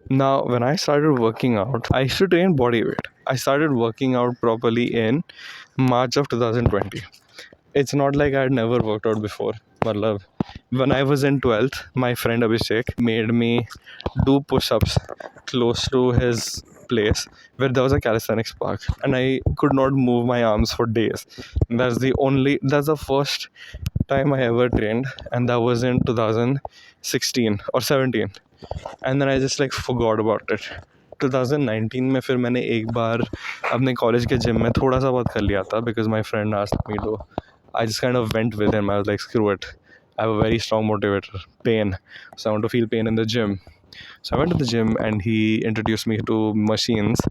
Now, when I started working out, I used to train body weight. I started working out properly in March of 2020. It's not like I had never worked out before. Matlab, when I was in 12th, my friend Abhishek made me do push ups close to his place where there was a calisthenics park, and I could not move my arms for days. That's the first time I ever trained, and that was in 2016 or 17. And then I just like forgot about it 2019 में फिर मैंने एक बार अपने college के gym में थोड़ा सा बहुत कर लिया था because my friend asked me to I just kind of went with him I was like screw it I have a very strong motivator pain so I want to feel pain in the gym. So I went to the gym and he introduced me to machines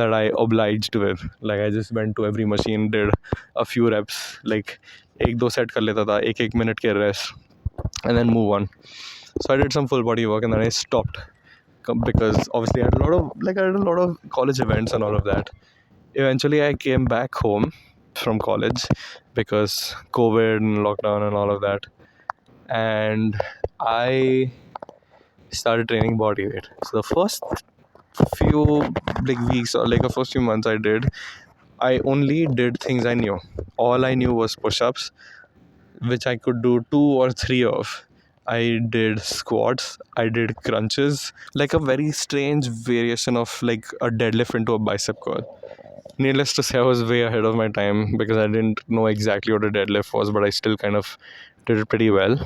that I obliged with. Like I just went to every machine, did a few reps, like एक दो set कर लेता था एक minute के rest and then move on. So I did some full body work and then I stopped because obviously I had a lot of college events and all of that. Eventually I came back home from college because COVID and lockdown and all of that, and I started training body weight. So the first few like weeks or like the first few months I only did things I knew. All I knew was push-ups, which I could do two or three of. I did squats, I did crunches, like a very strange variation of like a deadlift into a bicep curl. Needless to say, I was way ahead of my time because I didn't know exactly what a deadlift was, but I still kind of did it pretty well.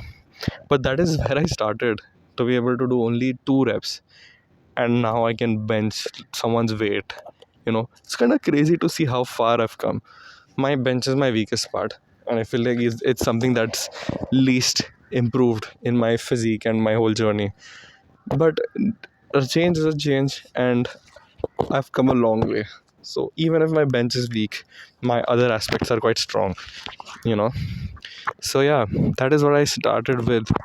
But that is where I started to be able to do only two reps, and now I can bench someone's weight. It's kind of crazy to see how far I've come. My bench is my weakest part, and I feel like it's something that's least improved in my physique and my whole journey. But a change is a change, and I've come a long way. So even if my bench is weak, my other aspects are quite strong, you know. So yeah, that is what I started with,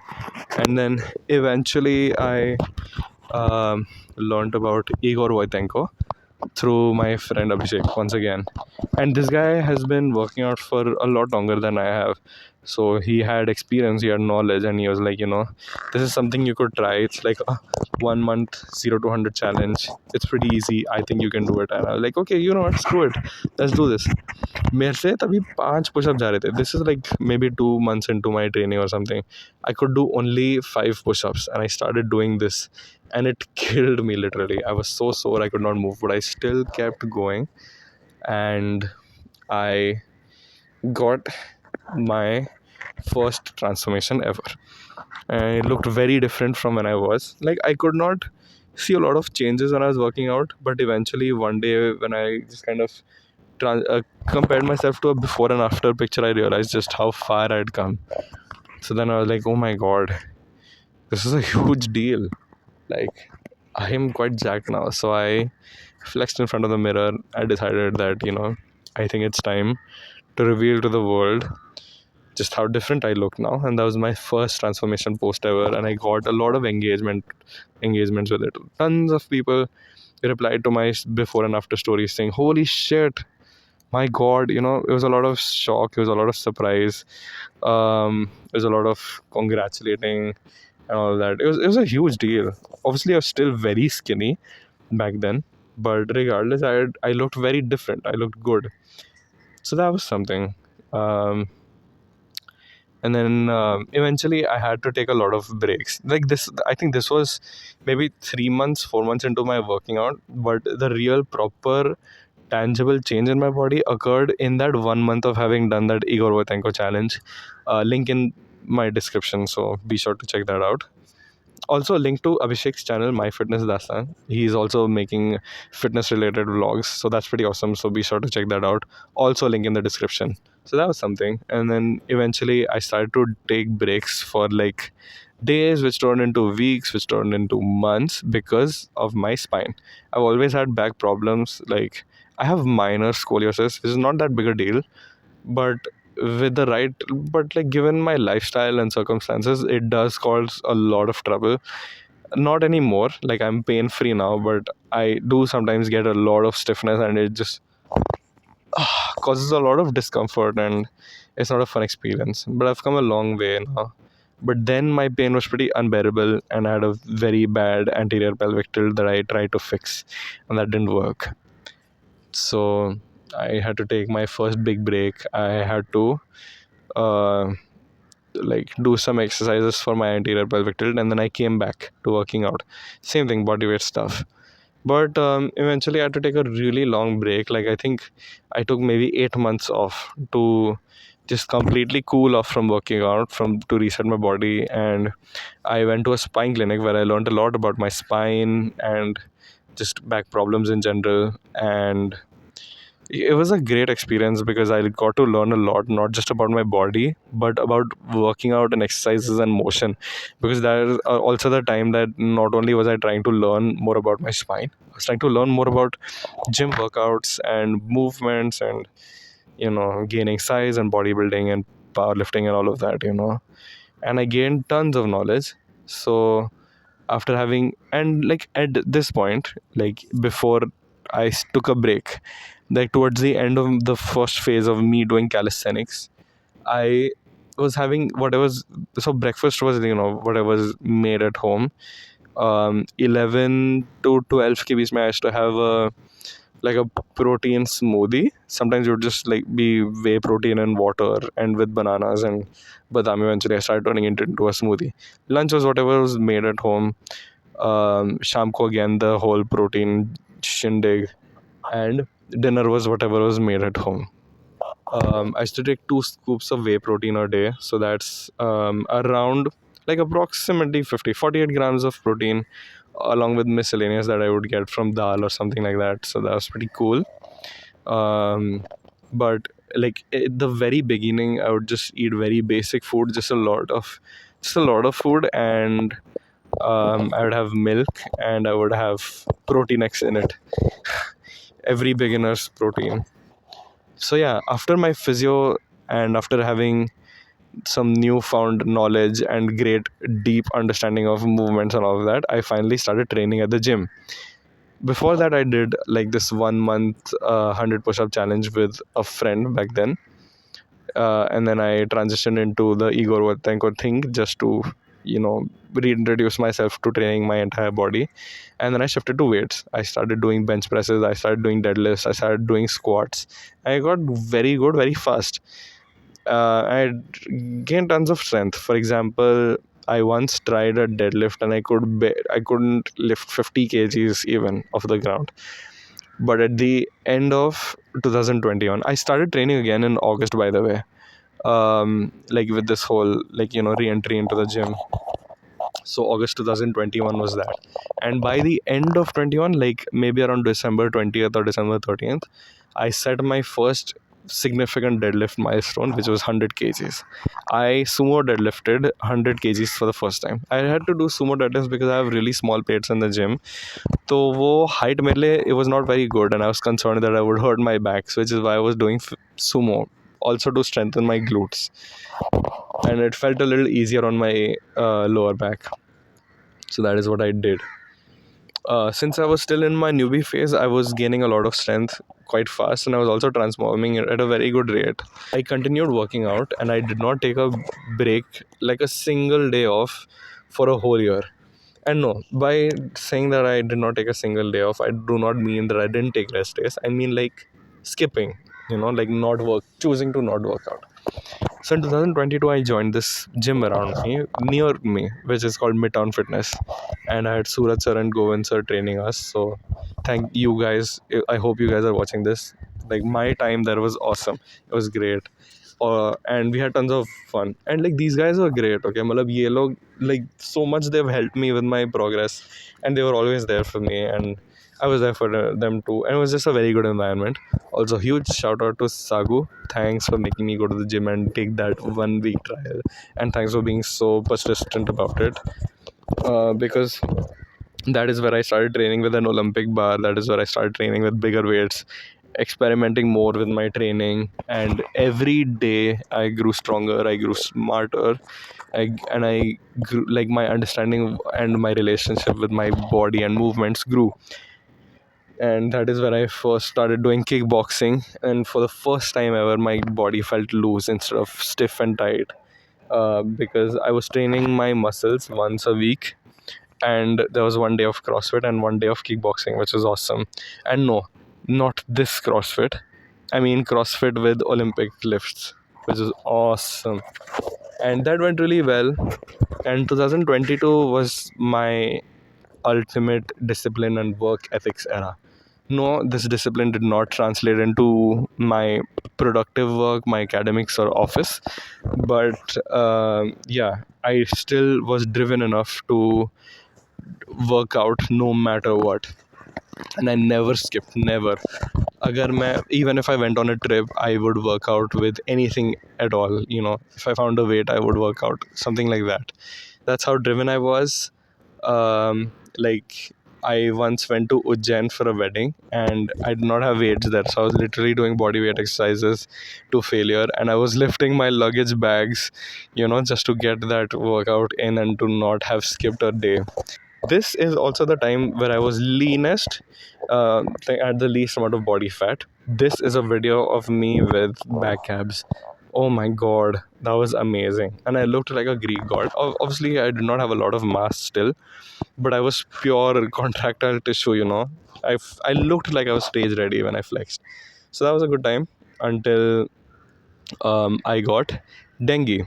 and then eventually I learned about Igor Voitenko through my friend Abhishek once again. And this guy has been working out for a lot longer than I have. So he had experience, he had knowledge, and he was like, this is something you could try. It's like a 1 month 0 to 100 challenge. It's pretty easy. I think you can do it. And I was like, okay, you know what, screw it. Let's do this. मेरे से तभी 5 push-ups जा रहे थे. This is like maybe 2 months into my training or something. I could do only 5 push-ups, and I started doing this, and it killed me literally. I was so sore I could not move, but I still kept going, and I got my first transformation ever. And it looked very different from when I was. Like I could not see a lot of changes when I was working out, but eventually one day when I just kind of compared myself to a before and after picture, I realized just how far I'd come. So then I was like, oh my god, this is a huge deal. Like I am quite jacked now. So I flexed in front of the mirror. I decided that I think it's time to reveal to the world just how different I look now. And that was my first transformation post ever, and I got a lot of engagements with it. Tons of people replied to my before and after stories saying, holy shit, my god, it was a lot of shock, it was a lot of surprise, it was a lot of congratulating and all that. It was a huge deal. Obviously I was still very skinny back then, but regardless, I looked very different. I looked good. So that was something. And then eventually I had to take a lot of breaks. Like this, I think this was maybe 3 months, 4 months into my working out, but the real proper tangible change in my body occurred in that 1 month of having done that Igor Voitenko challenge. Link in my description, so be sure to check that out. Also, a link to Abhishek's channel, My Fitness Dastan. He's also making fitness related vlogs, so that's pretty awesome. So be sure to check that out. Also, link in the description. So that was something. And then eventually, I started to take breaks for like days, which turned into weeks, which turned into months because of my spine. I've always had back problems. Like, I have minor scoliosis, which is not that big a deal, but with the right, but like given my lifestyle and circumstances, it does cause a lot of trouble. Not anymore, like I'm pain free now, but I do sometimes get a lot of stiffness, and it just causes a lot of discomfort, and it's not a fun experience. But I've come a long way now. But then my pain was pretty unbearable, and I had a very bad anterior pelvic tilt that I tried to fix, and that didn't work. So I had to take my first big break. I had to uh, like do some exercises for my anterior pelvic tilt, and then I came back to working out. Same thing, bodyweight stuff. But eventually I had to take a really long break. Like, I think I took maybe 8 months off to just completely cool off from working out, from to reset my body. And I went to a spine clinic where I learned a lot about my spine and just back problems in general. And it was a great experience because I got to learn a lot, not just about my body, but about working out and exercises and motion. Because that is also the time that not only was I trying to learn more about my spine, I was trying to learn more about gym workouts and movements and, gaining size and bodybuilding and powerlifting and all of that, And I gained tons of knowledge. So after having, and like at this point, like before took a break, like towards the end of the first phase of me doing calisthenics, I was having whatever's, so breakfast was, whatever's made at home. 11 to 12 के बीच में I used to have like a protein smoothie. Sometimes it would just like be whey protein and water and with bananas and badam. Eventually I started turning it into a smoothie. Lunch was whatever was made at home. Sham ko again the whole protein shindig, and dinner was whatever was made at home. I used to take 2 scoops of whey protein a day, so that's around like approximately 48 grams of protein, along with miscellaneous that I would get from dal or something like that. So that was pretty cool. But like at the very beginning, I would just eat very basic food, just a lot of food, and I would have milk and I would have protein X in it. Every beginner's protein. So yeah, after my physio and after having some newfound knowledge and great deep understanding of movements and all of that, I finally started training at the gym. Before that, I did like this 1 month 100 push-up challenge with a friend back then. And then I transitioned into the Igor Vattenko thing just to, reintroduce myself to training my entire body. And then I shifted to weights. I started doing bench presses, I started doing deadlifts, I started doing squats. I got very good very fast. I gained tons of strength. For example, I once tried a deadlift and I couldn't lift 50 kgs even off the ground. But at the end of 2021, I started training again in August, by the way. Like with this whole re-entry into the gym. So August 2021 was that, and by the end of 21, like maybe around December 20th or December 13th, I set my first significant deadlift milestone, which was 100 kgs. I sumo deadlifted 100 kgs for the first time. I had to do sumo deadlifts because I have really small plates in the gym. So wo height मेरे लिए it was not very good, and I was concerned that I would hurt my back, so which is why I was doing sumo, also to strengthen my glutes, and it felt a little easier on my lower back. So that is what I did. Since I was still in my newbie phase, I was gaining a lot of strength quite fast, and I was also transforming it at a very good rate. I continued working out, and I did not take a break, like a single day off, for a whole year. And no, by saying that I did not take a single day off, I do not mean that I didn't take rest days. I mean like skipping, like choosing to not work out. So in 2022, I joined this gym near me, which is called Midtown Fitness, and I had Suraj sir and Govind sir training us. So thank you guys. I hope you guys are watching this. Like my time there was awesome. It was great. And we had tons of fun, and like these guys were great. Okay, malab ye log, like so much they've helped me with my progress, and they were always there for me, and I was there for them too, and it was just a very good environment. Also, huge shout out to Sagu. Thanks for making me go to the gym and take that 1 week trial, and thanks for being so persistent about it. Because that is where I started training with an Olympic bar. That is where I started training with bigger weights, experimenting more with my training. And every day I grew stronger, I grew smarter, I grew, like my understanding and my relationship with my body and movements grew. And that is where I first started doing kickboxing. And for the first time ever, my body felt loose instead of stiff and tight. because I was training my muscles once a week, and there was one day of CrossFit and one day of kickboxing, which was awesome. And no, not this CrossFit. I mean CrossFit with Olympic lifts, which is awesome. And that went really well. And 2022 was my ultimate discipline and work ethics era. No, this discipline did not translate into my productive work, my academics, or office. But yeah, I still was driven enough to work out no matter what. And I never skipped, never. Agar मैं, even if I went on a trip, I would work out with anything at all. If I found a weight, I would work out, something like that. That's how driven I was. Like, I once went to Ujjain for a wedding, and I did not have weights there, so I was literally doing body weight exercises to failure, and I was lifting my luggage bags, just to get that workout in and to not have skipped a day. This is also the time where I was leanest, at the least amount of body fat. This is a video of me with back abs. Oh my god, that was amazing. And I looked like a Greek god. Obviously, I did not have a lot of mass still, but I was pure contractile tissue. I looked like I was stage ready when I flexed. So that was a good time until I got dengue.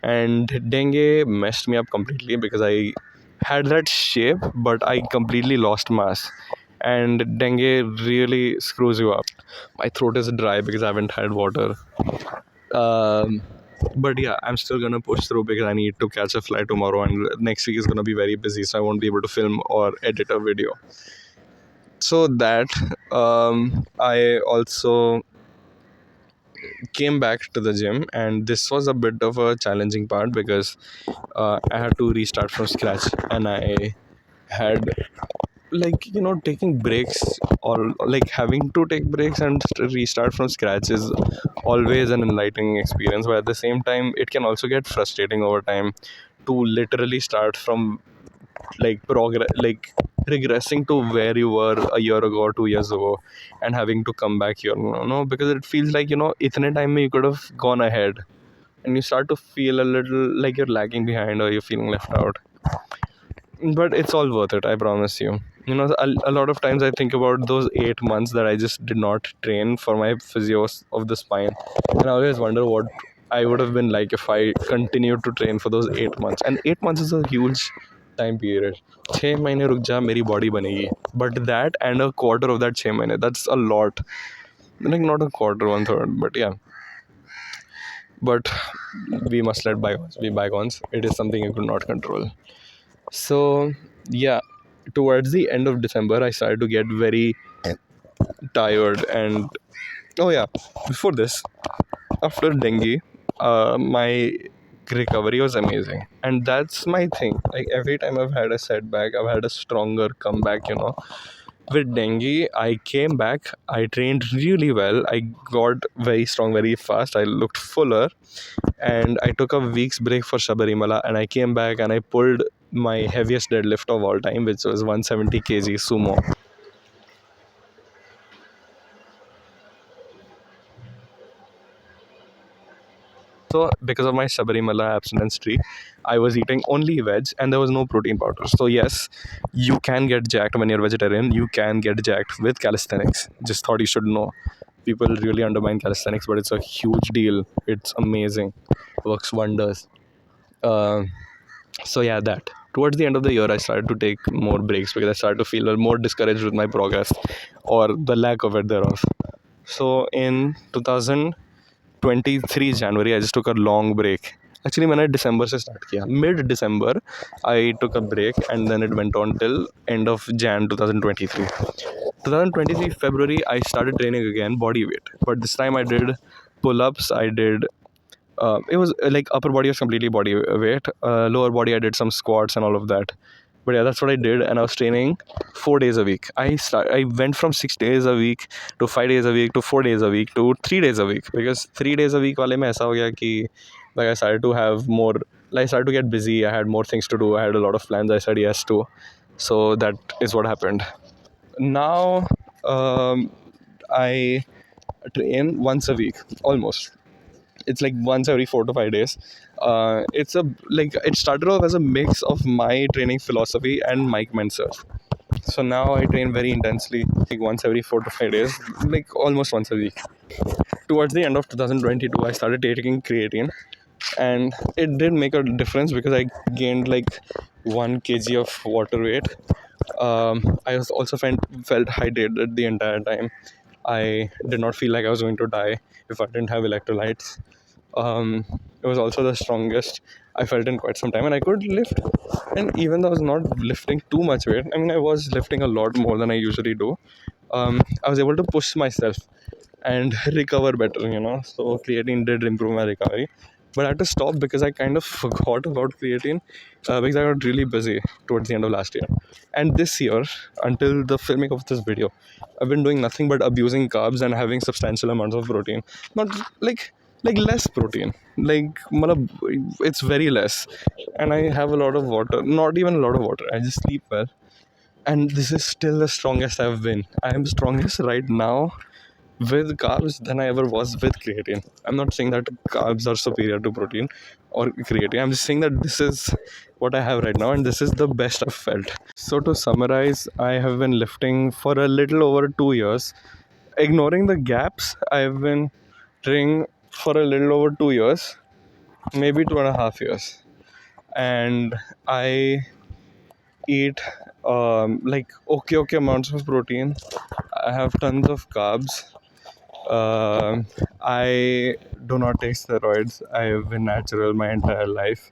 And dengue messed me up completely because I had that shape, but I completely lost mass. And dengue really screws you up. My throat is dry because I haven't had water. Um, but yeah, I'm still gonna push through because I need to catch a flight tomorrow, and next week is gonna be very busy, so I won't be able to film or edit a video. So that I also came back to the gym, and this was a bit of a challenging part because I had to restart from scratch, and I had, like, taking breaks, or like having to take breaks and restart from scratch is always an enlightening experience, but at the same time it can also get frustrating over time to literally start from, like, like regressing to where you were a year ago or 2 years ago, and having to come back here, because it feels like, itne time mein you could have gone ahead, and you start to feel a little like you're lagging behind or you're feeling left out. But it's all worth it, I promise you. A lot of times I think about those 8 months that I just did not train for my physios of the spine, and I always wonder what I would have been like if I continued to train for those 8 months. And 8 months is a huge time period. 6 महीने रुक जा मेरी body बनेगी, but that and a quarter of that 6 महीने, that's a lot. Like, not a quarter, one third, but yeah. But we must let bygones be bygones. It is something you could not control. So yeah, towards the end of December, I started to get very tired. And oh yeah, before this, after dengue, my recovery was amazing, and that's my thing. Like, every time I've had a setback, I've had a stronger comeback. With dengue, I came back. I trained really well. I got very strong very fast. I looked fuller, and I took a week's break for Shabarimala, and I came back and I pulled my heaviest deadlift of all time, which was 170 kg sumo. So because of my Shabarimala abstinence streak, I was eating only veg and there was no protein powder. So yes, you can get jacked when you're vegetarian. You can get jacked with calisthenics. Just thought you should know. People really undermine calisthenics, but it's a huge deal. It's amazing. Works wonders. Uh, so yeah, that. Towards the end of the year, I started to take more breaks because I started to feel more discouraged with my progress, or the lack of it thereof. So in 2023 January, I just took a long break. Actually, मैंने December से start किया. Mid December, I took a break, and then it went on till end of Jan 2023. 2023 February, I started training again, body weight. But this time I did pull-ups. I did it was like upper body was completely body weight. Lower body, I did some squats and all of that. But yeah, that's what I did, and I was training 4 days a week. I went from 6 days a week to 5 days a week to 4 days a week to 3 days a week, because 3 days a week वाले में ऐसा हो गया कि, like, I started to have more, like, I started to get busy. I had more things to do. I had a lot of plans I said yes to. So that is what happened. Now I train once a week almost. It's like once every 4 to 5 days. It's a like it started off as a mix of my training philosophy and Mike Menser's. So now I train very intensely, like once every 4 to 5 days, like almost once a week. Towards the end of 2022, I started taking creatine, and it did make a difference because I gained like 1 kg of water weight. I was also felt hydrated the entire time. I did not feel like I was going to die if I didn't have electrolytes. It was also the strongest I felt in quite some time, and I could lift. And even though I was not lifting too much weight, I mean, I was lifting a lot more than I usually do. I was able to push myself and recover better, So creatine did improve my recovery, but I had to stop because I kind of forgot about creatine because I got really busy towards the end of last year. And this year, until the filming of this video, I've been doing nothing but abusing carbs and having substantial amounts of protein. Not like less protein, it's very less, and I have a lot of water. Not even a lot of water. I just sleep well, and this is still the strongest I've been. I am strongest right now with carbs than I ever was with creatine. I'm not saying that carbs are superior to protein or creatine. I'm just saying that this is what I have right now, and this is the best I've felt. So to summarize, I have been lifting for a little over 2 years. Ignoring the gaps, I've been training for a little over 2 years, maybe 2.5 years, and I eat okay amounts of protein. I have tons of carbs. I do not take steroids. I have been natural my entire life.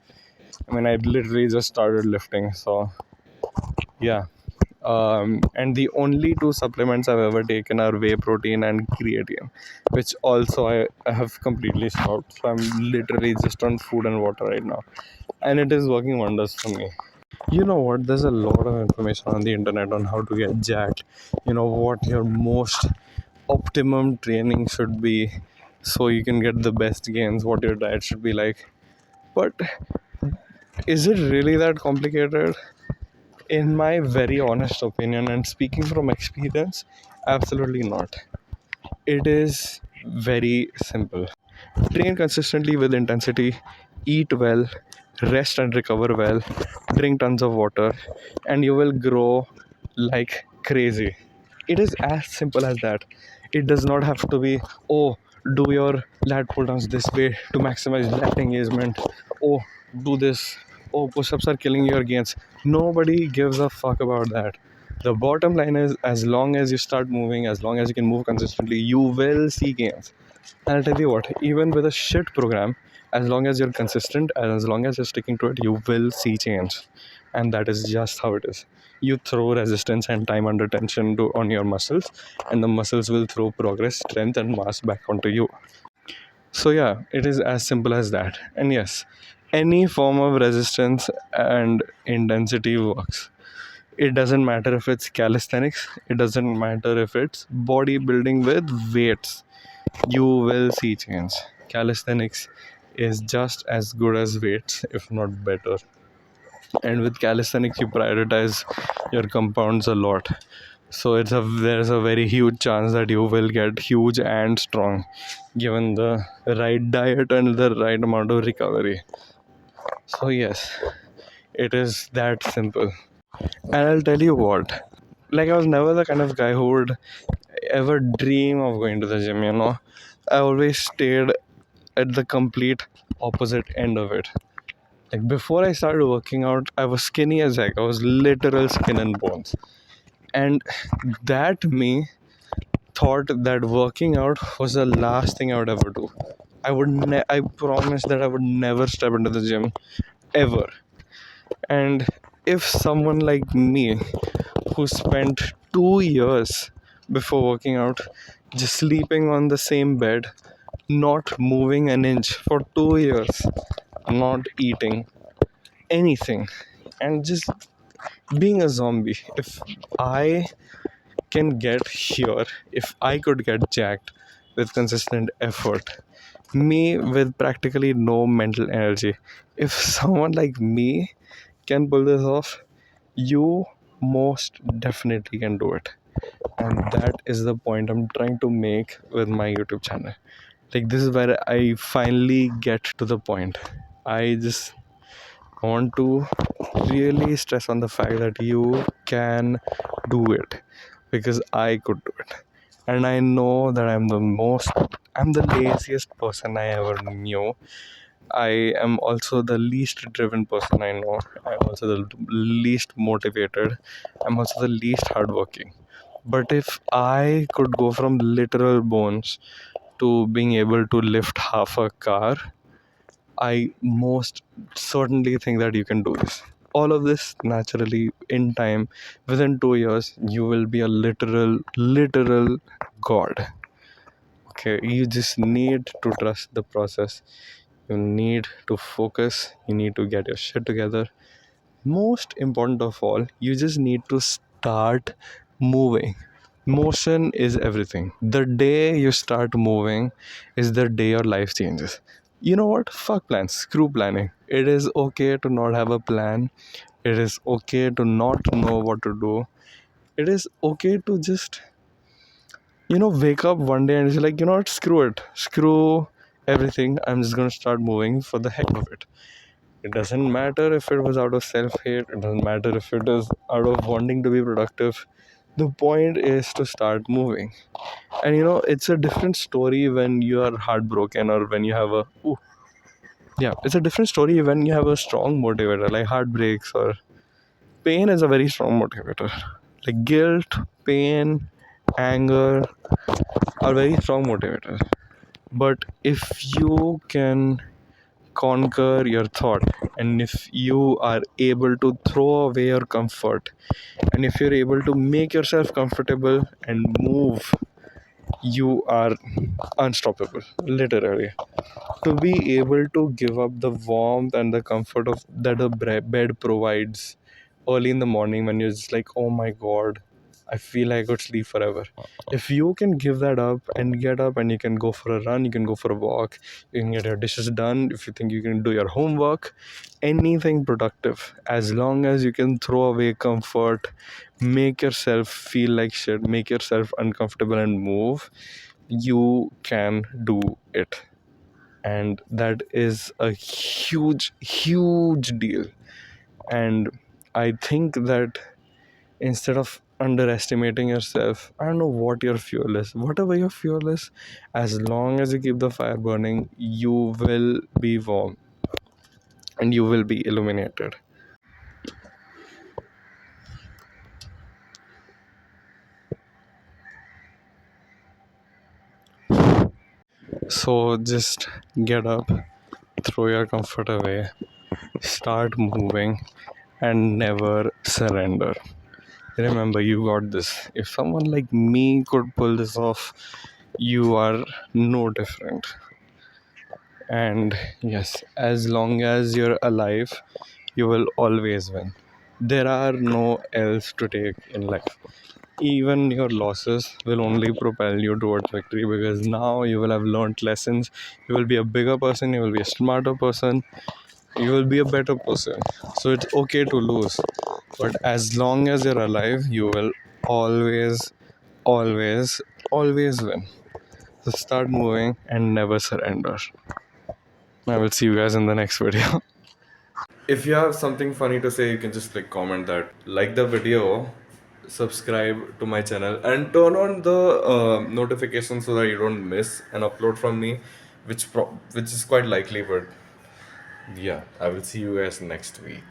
I mean, I literally just started lifting, so yeah. And the only two supplements I've ever taken are whey protein and creatine, which also I have completely stopped. So I'm literally just on food and water right now, and it is working wonders for me. You know what? There's a lot of information on the internet on how to get jacked. What your most optimum training should be, so you can get the best gains, what your diet should be like. But is it really that complicated? In my very honest opinion and speaking from experience, absolutely not. It is very simple. Train consistently with intensity, eat well, rest and recover well, drink tons of water, and you will grow like crazy. It is as simple as that. It does not have to be, oh, do your lat pull downs this way to maximize lat engagement. Oh, do this. Oh, push ups are killing your gains. Nobody gives a fuck about that. The bottom line is, as long as you start moving, as long as you can move consistently, you will see gains. And I'll tell you what, even with a shit program, as long as you're consistent and as long as you're sticking to it, you will see change. And that is just how it is. You throw resistance and time under tension on your muscles, and the muscles will throw progress, strength, and mass back onto you. So, yeah, it is as simple as that. And yes, any form of resistance and intensity works. It doesn't matter if it's calisthenics, it doesn't matter if it's bodybuilding with weights, you will see change. Calisthenics is just as good as weights, if not better. And with calisthenics, you prioritize your compounds a lot. So there's a very huge chance that you will get huge and strong, given the right diet and the right amount of recovery. So yes, it is that simple. And I'll tell you what, like I was never the kind of guy who would ever dream of going to the gym. I always stayed at the complete opposite end of it. Like before I started working out, I was skinny as heck. I was literal skin and bones. And that me thought that working out was the last thing I would ever do. I promised that I would never step into the gym ever. And if someone like me who spent 2 years before working out just sleeping on the same bed, not moving an inch for 2 years, not eating anything, and just being a zombie. If I can get here, if I could get jacked with consistent effort, me with practically no mental energy, if someone like me can pull this off, you most definitely can do it. And that is the point I'm trying to make with my YouTube channel. Like, this is where I finally get to the point. I just want to really stress on the fact that you can do it, because I could do it. And I know that I'm the laziest person I ever knew. I am also the least driven person I know. I'm also the least motivated. I'm also the least hardworking. But if I could go from literal bones to being able to lift half a car, I most certainly think that you can do this. All of this naturally in time, within 2 years, you will be a literal god. Okay, you just need to trust the process. You need to focus. You need to get your shit together. Most important of all, you just need to start moving. Motion is everything. The day you start moving is the day your life changes. You know what? Fuck plans. Screw planning. It is okay to not have a plan. It is okay to not know what to do. It is okay to just, wake up one day and it's like, what? Screw it. Screw everything. I'm just going to start moving for the heck of it. It doesn't matter if it was out of self hate, it doesn't matter if it is out of wanting to be productive. The point is to start moving. And it's a different story when you are heartbroken, or when you have it's a different story when you have a strong motivator. Like heartbreaks or pain is a very strong motivator. Like guilt, pain, anger are very strong motivators. But if you can conquer your thought, and if you are able to throw away your comfort, and if you're able to make yourself comfortable and move, you are unstoppable, literally. To be able to give up the warmth and the comfort of that a bed provides early in the morning, when you're just like, oh my god, I feel I could sleep forever. If you can give that up and get up and you can go for a run, you can go for a walk, you can get your dishes done, if you think you can do your homework, anything productive, as long as you can throw away comfort, make yourself feel like shit, make yourself uncomfortable and move, you can do it. And that is a huge deal. And I think that instead of underestimating yourself, I don't know what your fuel is, whatever your fuel is, as long as you keep the fire burning, you will be warm and you will be illuminated. So just get up, throw your comfort away, start moving, and never surrender. Remember, you got this. If someone like me could pull this off, you are no different. And yes, as long as you're alive, you will always win. There are no else to take in life. Even your losses will only propel you towards victory, because now you will have learned lessons. You will be a bigger person, you will be a smarter person, you will be a better person. So it's okay to lose. But as long as you're alive, you will always, always, always win. So start moving and never surrender. I will see you guys in the next video. If you have something funny to say, you can just comment that. Like the video, subscribe to my channel, and turn on the notifications so that you don't miss an upload from me, which is quite likely. But yeah, I will see you guys next week.